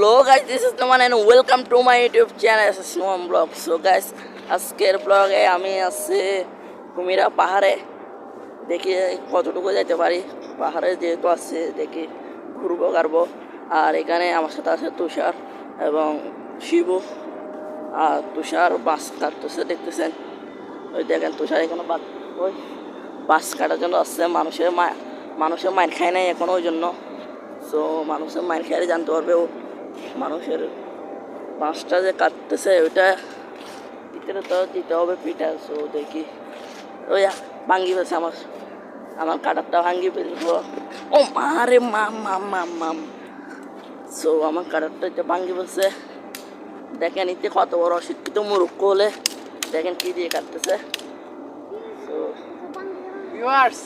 Hello guys, this is Noman and welcome to my YouTube channel Noman Vlog. So guys, আজকের ব্লগে আমি আছি কুমিরা পাহাড়ে, দেখি কতটুকু যেতে পারি। পাহাড়ে যেহেতু আছে দেখি ঘুরবো গাড়বো। আর এখানে আমার সাথে আছে তুষার এবং শিবু। আর তুষার বাস কাটতেছে, দেখতেছেন ওই দেখেন তুষার এখানে ওই বাস কাটার জন্য আসছে। মানুষের মাইর খায় নাই এখন, ওই জন্য। সো মানুষের মাইর খেয়ে জানতে পারবে ও মানুষের বাঁশটা যে কাটতেছে ওইটা ভিতরে তো দিতে হবে পিঠা। সো দেখি ওই ভাঙ্গি ফেলছে আমার কাটারটা ভাঙ্গি ফেলবো। ও মারে মাম। সো আমার কাটারটা এটা ভাঙ্গি ফেলছে। দেখেন ইতে কত বড় অশিক্ষিত মূর্খ হলে দেখেন কি দিয়ে কাটতেছে। So viewers,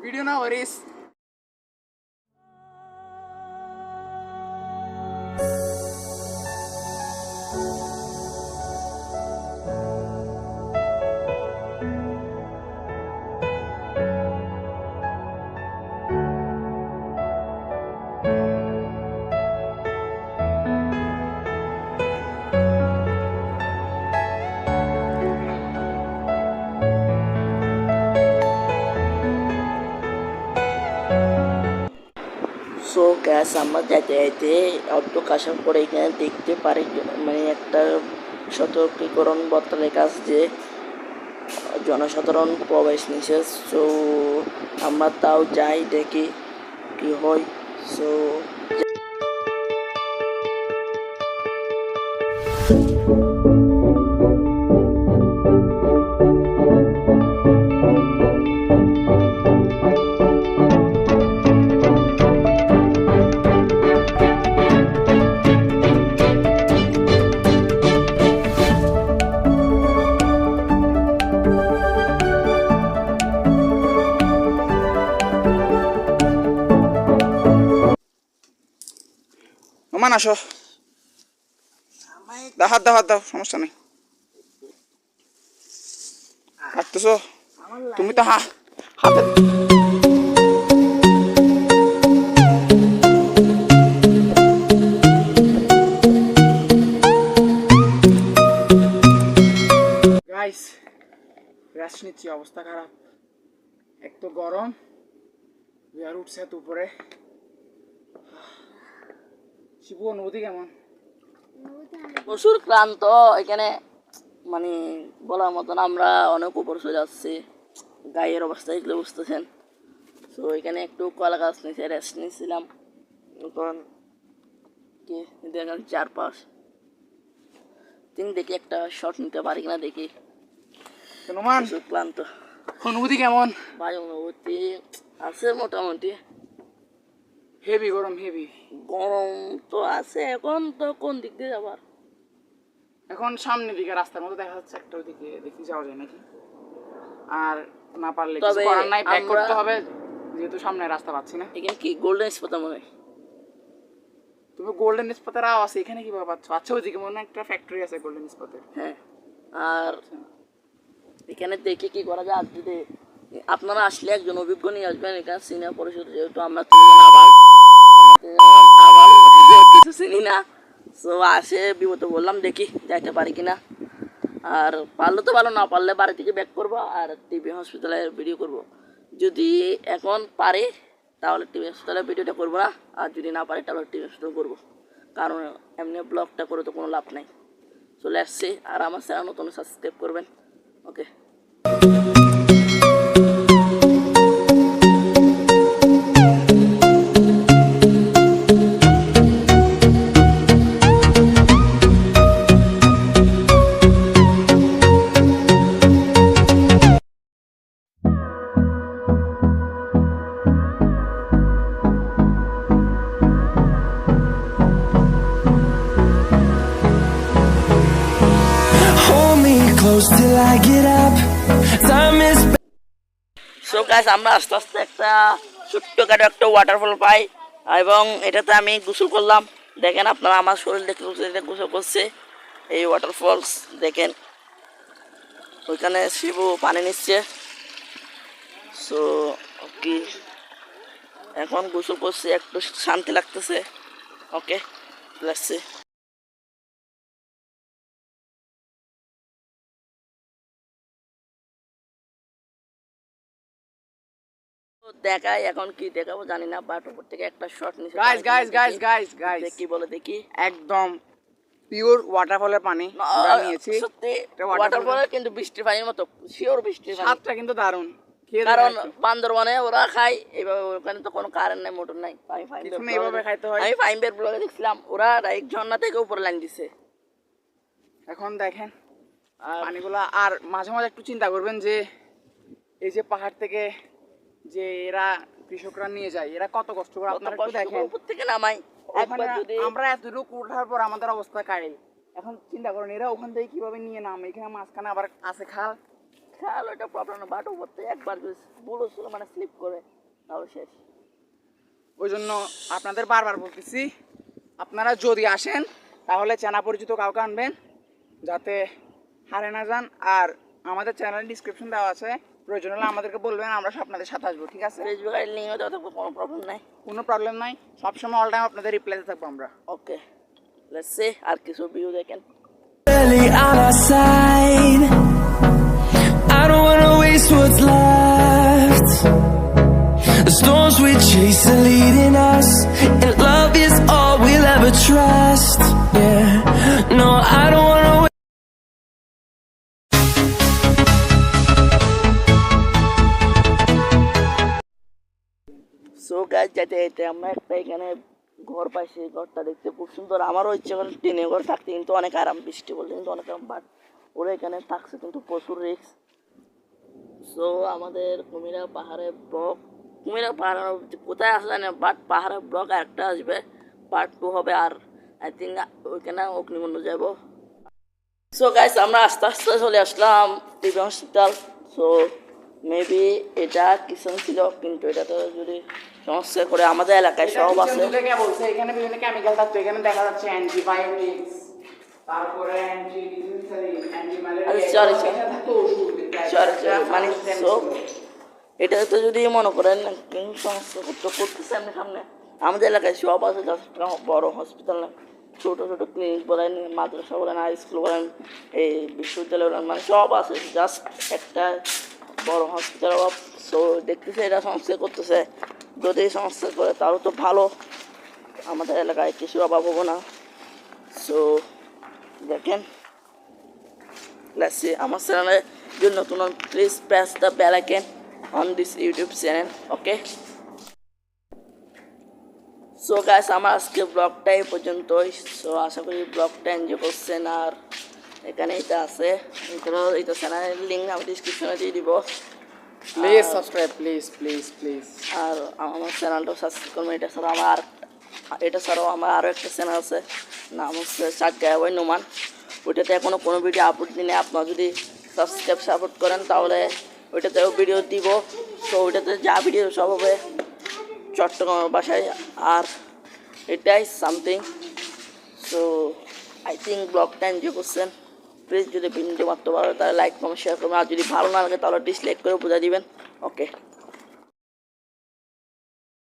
video now is so gas আমরা যাইতে যাইতে অল্প কাশার পরে এখানে দেখতে পারি মানে একটা সতর্কীকরণ বার্তা লেখা আছে যে জনসাধারণ প্রবেশ নিষেধ। সো আমরা তাও যাই, দেখি কি হয়। সো নোমান আসো, হাত দাও, সমস্যা নেই। হাঁটতেছো তুমি তো হাতে গাইস রেস্ট নিচ্ছি, অবস্থা খারাপ। এক তো গরম, বিয়ার উঠছে এত উপরে। শিবু অনুভূতি কেমন? প্রচুর ক্লান্ত এখানে, মানে বলার মতন। আমরা অনেক উপর চলে যাচ্ছি, গায়ের অবস্থা এগুলো বুঝতেছেন। তো এখানে একটু কলা গাছ নিচে রেস্ট নিয়েছিলাম। এখন কি দেখেন চারপাশ দেখি একটা শট নিতে পারি কিনা দেখি। প্রচুর ক্লান্ত। অনুভূতি কেমন? ভাই অনুভূতি আছে মোটামুটি। হেভি গরম তো আছে। এখন তো কোন দিক দিয়ে যাবার? এখন সামনের দিকে রাস্তার মতো দেখা যাচ্ছে একটা, ওইদিকে দেখি যাওয়া যায় নাকি। আর না পারলে কিছু করার নাই, ব্যাক করতে হবে যেহেতু সামনে রাস্তা পাচ্ছি না। এখানে কি গোল্ডেন স্পট মনে হয়? তুমি গোল্ডেন স্পটের আওয়াজ এখানে কিভাবে পাচ্ছ? আচ্ছা ওইদিকে মনে হয় একটা ফ্যাক্টরি আছে গোল্ডেন স্পটের। হ্যাঁ, আর এখানে দেখে কি করা যায়। আর যদি আপনারা আসলে একজন অভিজ্ঞ নিয়ে আসবেন এখানে সিনিয়র পরিষদ, যেহেতু আমরা আবার কিছু চিনি না। সো আসে বিপদে বললাম, দেখি যাইতে পারি কিনা। আর পারলে তো ভালো, না পারলে বাড়ি থেকে ব্যাক করবো আর টিভি হসপিটালে ভিডিও করব। যদি এখন পারি তাহলে টিভি হসপিটালে ভিডিওটা করবো না, আর যদি না পারি তাহলে টিভি হসপিটাল করবো। কারণ এমনি ব্লগটা করে তো কোনো লাভ নাই। চলে আসছি, আর আমার চ্যানেল নতুন সাবস্ক্রাইব করবেন। ওকে। close till I get up. Time is so guys আমরা আস্তে আস্তে একটা ছোট্টখাটো একটা ওয়াটারফল পাই এবং এটাতে আমি গোসল করলাম। দেখেন আপনারা আমার শরীর দেখে গোসল করছে এই ওয়াটারফলস দেখেন, ওইখানে শিবু পানি নিচ্ছে। সো ওকে, এখন গোসল করছে, একটু শান্তি লাগতেছে। ওকে লাগছে। দেখাই এখন কি দেখাবো জানি না, বাট উপর থেকে একটা শট নিচে গাইস কি বলে দেখি। একদম পিওর ওয়াটারফলের পানি আমরা নিয়েছি। সত্যি ওয়াটারফল, কিন্তু বৃষ্টির পানির মতো, শিওর বৃষ্টির পানি। স্বাদটা কিন্তু দারুণ। কারণ বান্দরবনে ওরা খায় এইভাবে, ওখানে তো কোনো কারেন্ট নাই, মোটর নাই। আমি ফাইমের ব্লগে দেখছিলাম ওরা ডাইরেক্ট ঝর্ণা থেকে উপরে লাইন দিছে। এখন দেখেন পানিগুলা, আর মাঝে মাঝে একটু চিন্তা করবেন যে এই যে পাহাড় থেকে যে এরা কৃষকরা নিয়ে যায়, এরা কত কষ্ট করে আপনারা একটু দেখেন। উপর থেকে নামাই একবার, যদি আমরা এতটুকু ওঠার পর আমাদের অবস্থা কাহিল। এখন চিন্তা করেন এরা ওখান থেকে কিভাবে নিয়ে নামে, এখানে মাঝখানে আবার আছে খাল। খাল ওইটা প্রবলেম না, বাট উপর থেকে একবার যদি বুড়ো ছিল মানে স্লিপ করে তাহলে শেষ। ওই জন্য আপনাদের বারবার বলতেছি, আপনারা যদি আসেন তাহলে চেনা পরিচিত কাউকে আনবেন যাতে হারে না যান। আর আমাদের চ্যানেল ডিসক্রিপশন দেওয়া আছে, প্রয়োজন হলে আমাদেরকে বলবেন, আমরা সব আপনাদের সাথে আসবো। ঠিক আছে, ফেসবুকের লিঙ্কও দেওয়া থাকবে, কোনো প্রবলেম নাই। কোনো প্রবলেম নাই, সবসময় অল টাইম আপনাদের রিপ্লাইতে থাকবো আমরা। ওকে লেটস সি আর কিছু ভিউ দেখেন। barely on our side. I don't wanna waste what's left. The storms we chase are leading us, and love is all we'll ever trust. Yeah, no, I don't wanna. So guys যেতে যেতে আমরা একটা এখানে ঘর পাইছি, ঘরটা দেখতে খুব সুন্দর। আমারও ইচ্ছে করে টিনে ঘর থাকতে, কিন্তু অনেক আরাম, বৃষ্টি বললে কিন্তু অনেক আরাম, বাট ওরা এখানে থাকছে কিন্তু প্রচুর রিস্ক। সো আমাদের কুমিরা পাহাড়ে ব্লগ, কুমিরা পাহাড় কোথায় আসে জানি না, বাট পাহাড়ের ব্লগ আরেকটা আসবে, পার্ট 2 হবে। আর আই থিঙ্ক ওইখানে অগ্নিকুণ্ড যাব। সো গাইস আমরা আস্তে আস্তে চলে আসলাম টিবি হসপিটাল। সো মেবি এটা কিচেন ছিল, কিন্তু এটা তো যদি সমস্যা করে আমাদের এলাকায় সব আছে। বলছে এখানে বিভিন্ন কেমিক্যাল থাকতো, এখানে দেখা যাচ্ছে অ্যান্টিবায়োটিক্স, তারপরে মানে এটা তো যদি মনে করেন সমস্যা করতেছে আপনি সামনে, আমাদের এলাকায় সব আছে। জাস্ট বড় হসপিটাল না, ছোটো ছোটো ক্লিনিক বলেন, মাদ্রাসা বলেন, হাই স্কুল বলেন, এই বিশ্ববিদ্যালয় বলেন, মানে সব আছে। জাস্ট একটা বড় হসপিটাল অফ। সো দেখতেছে এটা সমস্যা করতেছে, যদি সমস্যা করে তাহলে তো ভালো, আমাদের এলাকায় কিছু অভাব হবো না। সো দেখেন আমার চ্যানেলের জন্য নতুন please press the bell icon on this YouTube channel. Okay so guys আমার আজকে ব্লগটা এই পর্যন্তই। সো আশা করি ব্লগটা এনজয় করছেন। আর এখানে এটা আছে, এটা চ্যানেলের লিঙ্ক আমি ডিসক্রিপশনে দিয়ে দিব। Please subscribe, please. আর আমার চ্যানেলটাও সাবস্ক্রাইব করবেন। এটা ছাড়াও আমার আরও একটা চ্যানেল আছে, নাম হচ্ছে সাজ্জায় নোমান। ওইটাতে এখনও কোনো ভিডিও আপলোড দিনে, আপনারা যদি সাপোর্ট করেন তাহলে ওইটাতেও ভিডিও দিব। তো ওইটাতে যা ভিডিও সব হবে চট্টগ্রামের বাসায়। আর এটাই সামথিং। সো আই থিঙ্ক ব্লগটা এনজয় করছেন। প্লিজ যদি ভিডিও মারতে পারো তাহলে লাইক কমেন্ট শেয়ার করবেন, আর যদি ভালো না লাগে তাহলে ডিসলাইক করে বোঝা দিবেন। ওকে।